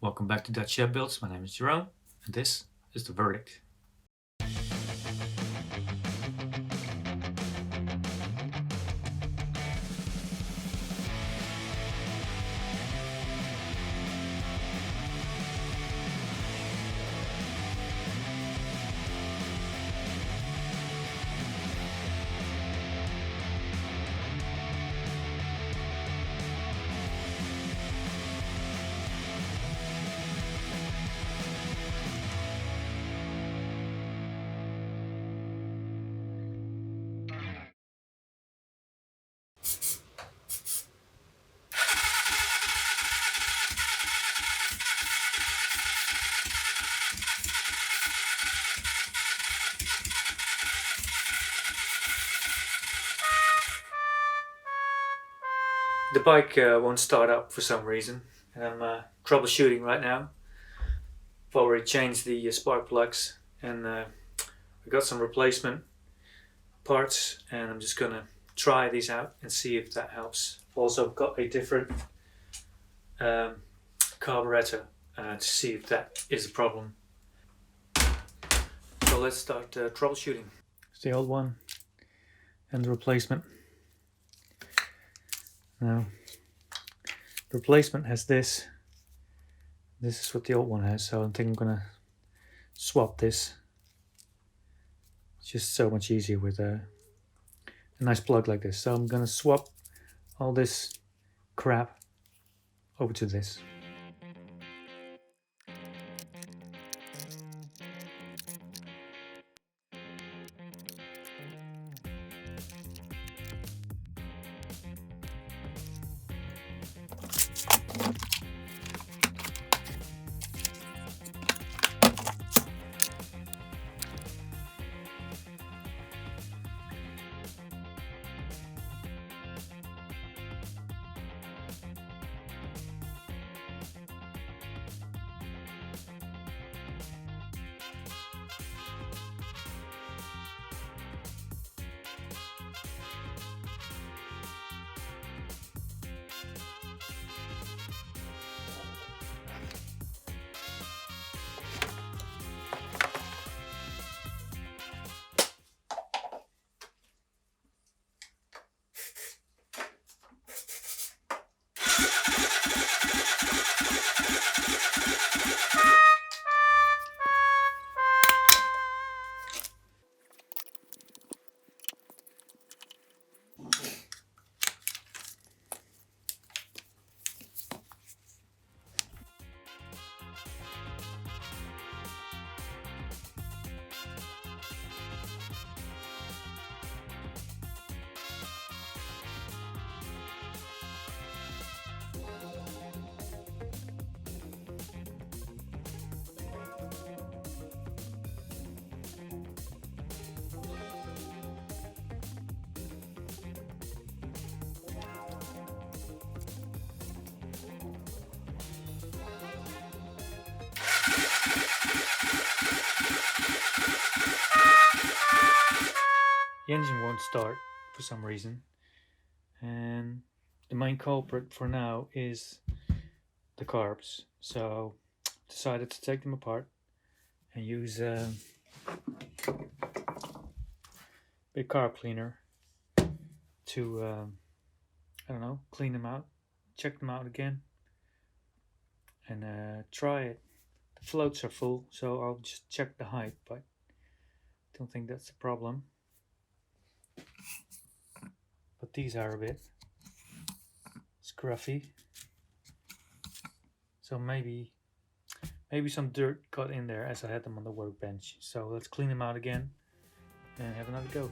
Welcome back to Dutch Builds. My name is Jerome, and this is the verdict. The bike won't start up for some reason, and I'm troubleshooting right now. I've already changed the spark plugs, and I got some replacement parts, and I'm just gonna try these out and see if that helps. Also got a different carburetor to see if that is a problem. So let's start troubleshooting. It's the old one and the replacement. Now, the replacement has this. This is what the old one has, so I think I'm gonna swap this. It's just so much easier with a nice plug like this. So I'm gonna swap all this crap over to this. The engine won't start for some reason, and the main culprit for now is the carbs. So decided to take them apart and use a big carb cleaner to I don't know, clean them out, check them out again, and try it. The floats are full, so I'll just check the height, but I don't think that's the problem. But these are a bit scruffy, so maybe some dirt got in there as I had them on the workbench. So let's clean them out again and have another go.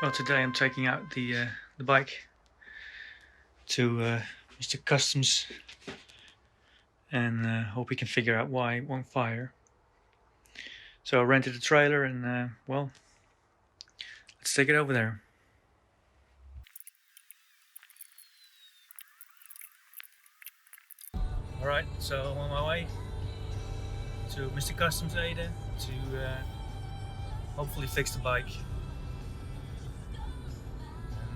Well, today I'm taking out the bike to Mr. Customs and hope he can figure out why it won't fire. So I rented a trailer and well, let's take it over there. Alright, so I'm on my way to Mr. Customs Ada to hopefully fix the bike.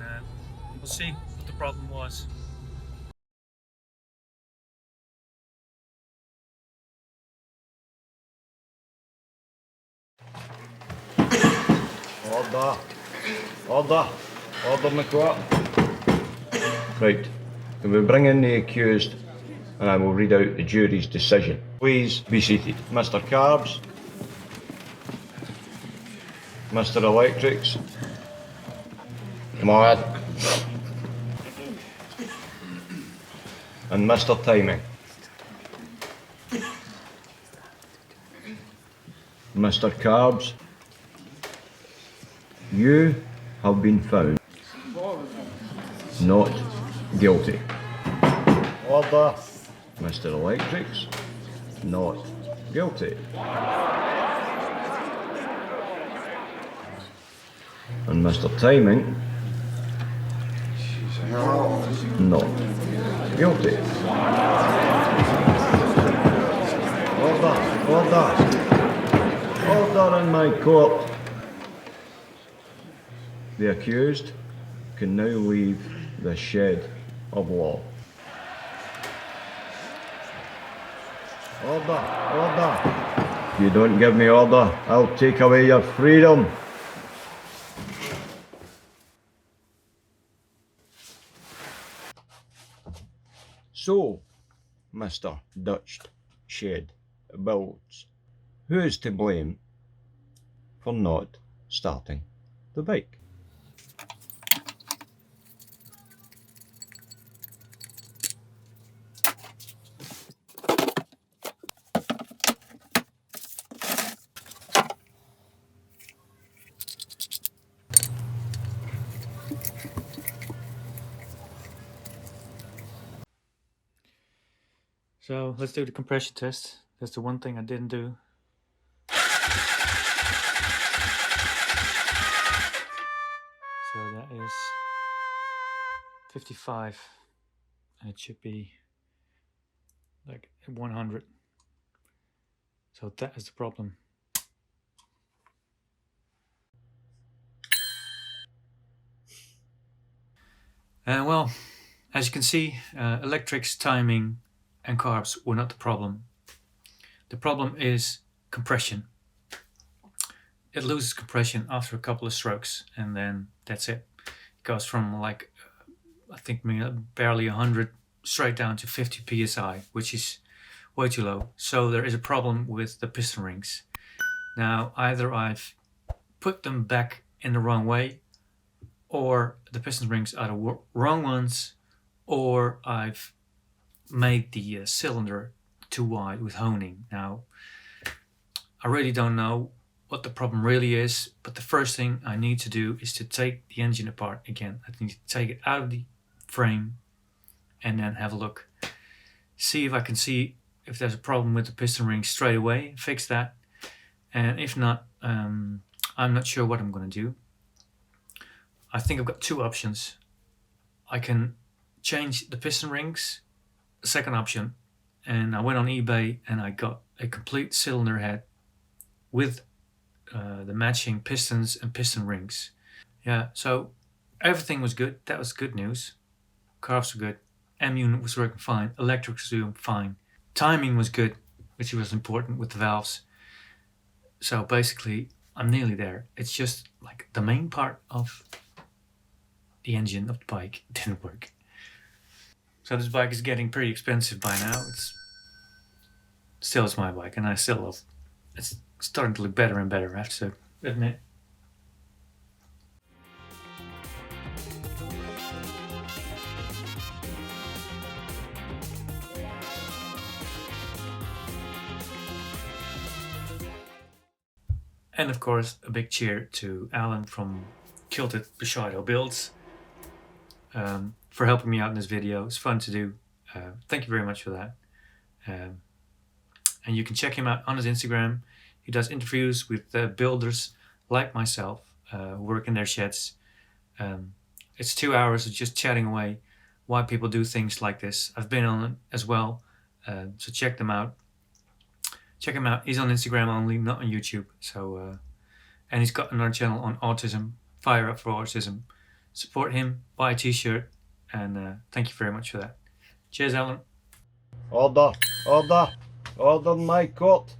And we'll see what the problem was. Order McCourt. Right, can we bring in the accused and I will read out the jury's decision. Please be seated. Mr. Carbs, Mr. Electrics, come on, and Mr. Timing. Mr. Carbs, you have been found not guilty. Order. Mr. Electrics, not guilty. And Mr. Timing, not guilty. Order in my court. The accused can now leave the shed of law. Order. If you don't give me order, I'll take away your freedom. So, Mr. Dutch Shed Builds, who is to blame for not starting the bike? So let's do the compression test. That's the one thing I didn't do. So that is 55 and it should be like 100. So that is the problem. And well, as you can see, electrics, timing and carbs were not the problem. The problem is compression. It loses compression after a couple of strokes and then that's it. It goes from like, I think barely 100 straight down to 50 psi, which is way too low. So there is a problem with the piston rings. Now either I've put them back in the wrong way, or the piston rings are the wrong ones, or I've made the cylinder too wide with honing. Now I really don't know what the problem really is, but the first thing I need to do is to take the engine apart again. I need to take it out of the frame and then have a look, see if I can see if there's a problem with the piston ring straight away, fix that, and if not, I'm not sure what I'm going to do. I think I've got two options. I can change the piston rings, the second option, and I went on eBay and I got a complete cylinder head with the matching pistons and piston rings. Yeah, so everything was good. That was good news. Carbs were good. M unit was working fine. Electrics were doing fine. Timing was good, which was important with the valves. So basically, I'm nearly there. It's just like the main part of the engine of the bike didn't work. So this bike is getting pretty expensive by now. It's my bike and I still love it. It's starting to look better and better, I have to admit. And of course, a big cheer to Alan from Kilted Bushido Builds, for helping me out in this video. It's fun to do. Thank you very much for that. And you can check him out on his Instagram. He does interviews with builders like myself who work in their sheds. It's 2 hours of just chatting away why people do things like this. I've been on it as well, so check them out. Check him out. He's on Instagram only, not on YouTube. So, and he's got another channel on autism, Fire Up for Autism. Support him, buy a t-shirt, and thank you very much for that. Cheers, Alan. Order, order, order my coat.